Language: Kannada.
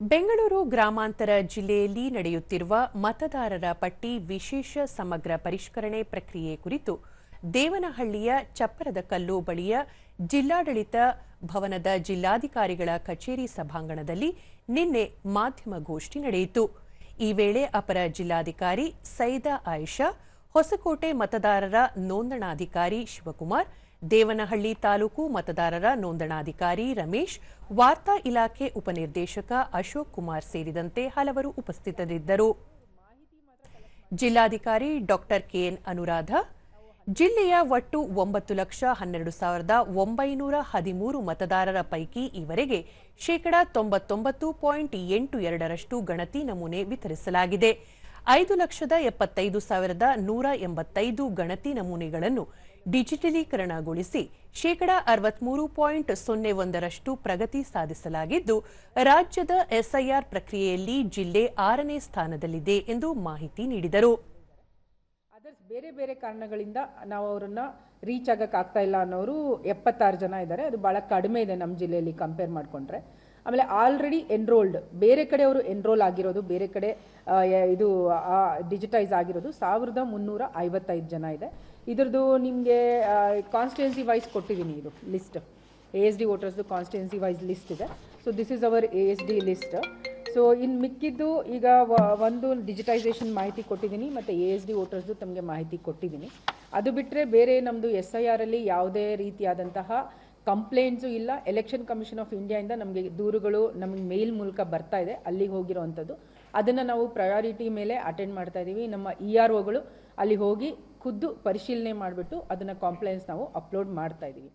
ಬೆಂಗಳೂರು ಗ್ರಾಮಾಂತರ ಜಿಲ್ಲೆಯಲ್ಲಿ ನಡೆಯುತ್ತಿರುವ ಮತದಾರರ ಪಟ್ಟಿ ವಿಶೇಷ ಸಮಗ್ರ ಪರಿಷ್ಕರಣೆ ಪ್ರಕ್ರಿಯೆ ಕುರಿತು ದೇವನಹಳ್ಳಿಯ ಚಪ್ಪರದಕಲ್ಲು ಬಳಿಯ ಜಿಲ್ಲಾಡಳಿತ ಭವನದ ಜಿಲ್ಲಾಧಿಕಾರಿಗಳ ಕಚೇರಿ ಸಭಾಂಗಣದಲ್ಲಿ ನಿನ್ನೆ ಮಾಧ್ಯಮಗೋಷ್ಠಿ ನಡೆಯಿತು. ಈ ವೇಳೆ ಅಪರ ಜಿಲ್ಲಾಧಿಕಾರಿ ಸೈದಾ ಆಯಿಷಾ, ಹೊಸಕೋಟೆ ಮತದಾರರ ನೋಂದಣಾಧಿಕಾರಿ ಶಿವಕುಮಾರ್, ದೇವನಹಳ್ಳಿ ತಾಲೂಕು ಮತದಾರರ ನೋಂದಣಾಧಿಕಾರಿ ರಮೇಶ್, ವಾರ್ತಾ ಇಲಾಖೆ ಉಪನಿರ್ದೇಶಕ ಅಶೋಕ್ ಕುಮಾರ್ ಸೇರಿದಂತೆ ಹಲವರು ಉಪಸ್ಥಿತರಿದ್ದರು. ಜಿಲ್ಲಾಧಿಕಾರಿ ಡಾ ಕೆಎನ್ ಅನುರಾಧ, ಜಿಲ್ಲೆಯ ಒಟ್ಟು 9,12,913 ಮತದಾರರ ಪೈಕಿ ಈವರೆಗೆ 99.82% ಗಣತಿ ನಮೂನೆ ವಿತರಿಸಲಾಗಿದೆ. 5,75,185 ಗಣತಿ ನಮೂನೆಗಳನ್ನು ಡಿಜಿಟಲೀಕರಣಗೊಳಿಸಿ 63.01% ಪ್ರಗತಿ ಸಾಧಿಸಲಾಗಿದ್ದು, ರಾಜ್ಯದ ಎಸ್ಐಆರ್ ಪ್ರಕ್ರಿಯೆಯಲ್ಲಿ ಜಿಲ್ಲೆ 6ನೇ ಸ್ಥಾನದಲ್ಲಿದೆ ಎಂದು ಮಾಹಿತಿ ನೀಡಿದರು. ಬೇರೆ ಬೇರೆ ಕಾರಣಗಳಿಂದ ನಾವು ಅವರನ್ನ ರೀಚ್ ಆಗಕ್ಕಾಗ್ತಾ ಇಲ್ಲ ಅನ್ನೋರು 76 ಜನ ಇದ್ದಾರೆ. ಅದು ಬಹಳ ಕಡಿಮೆ ಇದೆ ನಮ್ಮ ಜಿಲ್ಲೆಯಲ್ಲಿ ಕಂಪೇರ್ ಮಾಡಿಕೊಂಡ್ರೆ. ಆಮೇಲೆ ಆಲ್ರೆಡಿ ಎನ್ರೋಲ್ಡ್, ಬೇರೆ ಕಡೆ ಅವರು ಎನ್ರೋಲ್ ಆಗಿರೋದು, ಬೇರೆ ಕಡೆ ಇದು ಡಿಜಿಟೈಸ್ ಆಗಿರೋದು 1355 ಜನ ಇದೆ. ಇದ್ರದ್ದು ನಿಮಗೆ ಕಾನ್ಸ್ಟಿಟ್ಯೂನ್ಸಿ ವೈಸ್ ಕೊಟ್ಟಿದ್ದೀನಿ, ಇದು ಲಿಸ್ಟ್ ASD ವೋಟರ್ಸ್ದು ಕಾನ್ಸ್ಟಿಟ್ಯೂನ್ಸಿ ವೈಸ್ ಲಿಸ್ಟ್ ಇದೆ. So this is our ASD list. So ಇನ್ನು ಮಿಕ್ಕಿದ್ದು ಈಗ ಒಂದು ಡಿಜಿಟೈಸೇಷನ್ ಮಾಹಿತಿ ಕೊಟ್ಟಿದ್ದೀನಿ ಮತ್ತು ASD ವೋಟರ್ಸ್ದು ತಮಗೆ ಮಾಹಿತಿ ಕೊಟ್ಟಿದ್ದೀನಿ. ಅದು ಬಿಟ್ಟರೆ ಬೇರೆ ನಮ್ಮದು SIR ಅಲ್ಲಿ ಯಾವುದೇ ರೀತಿಯಾದಂತಹ ಕಂಪ್ಲೇಂಟ್ಸು ಇಲ್ಲ. ಎಲೆಕ್ಷನ್ ಕಮಿಷನ್ ಆಫ್ ಇಂಡಿಯಾಯಿಂದ ನಮಗೆ ದೂರುಗಳು ನಮಗೆ ಮೇಲ್ ಮೂಲಕ ಬರ್ತಾ ಇದೆ, ಅಲ್ಲಿಗೆ ಹೋಗಿರೋವಂಥದ್ದು. ಅದನ್ನು ನಾವು ಪ್ರಯಾರಿಟಿ ಮೇಲೆ ಅಟೆಂಡ್ ಮಾಡ್ತಾ ಇದ್ದೀವಿ. ನಮ್ಮ EROಗಳು ಅಲ್ಲಿ ಹೋಗಿ ಖುದ್ದು ಪರಿಶೀಲನೆ ಮಾಡಿಬಿಟ್ಟು ಅದನ್ನು ಕಂಪ್ಲೇಂಟ್ಸ್ ನಾವು ಅಪ್ಲೋಡ್ ಮಾಡ್ತಾ ಇದ್ದೀವಿ.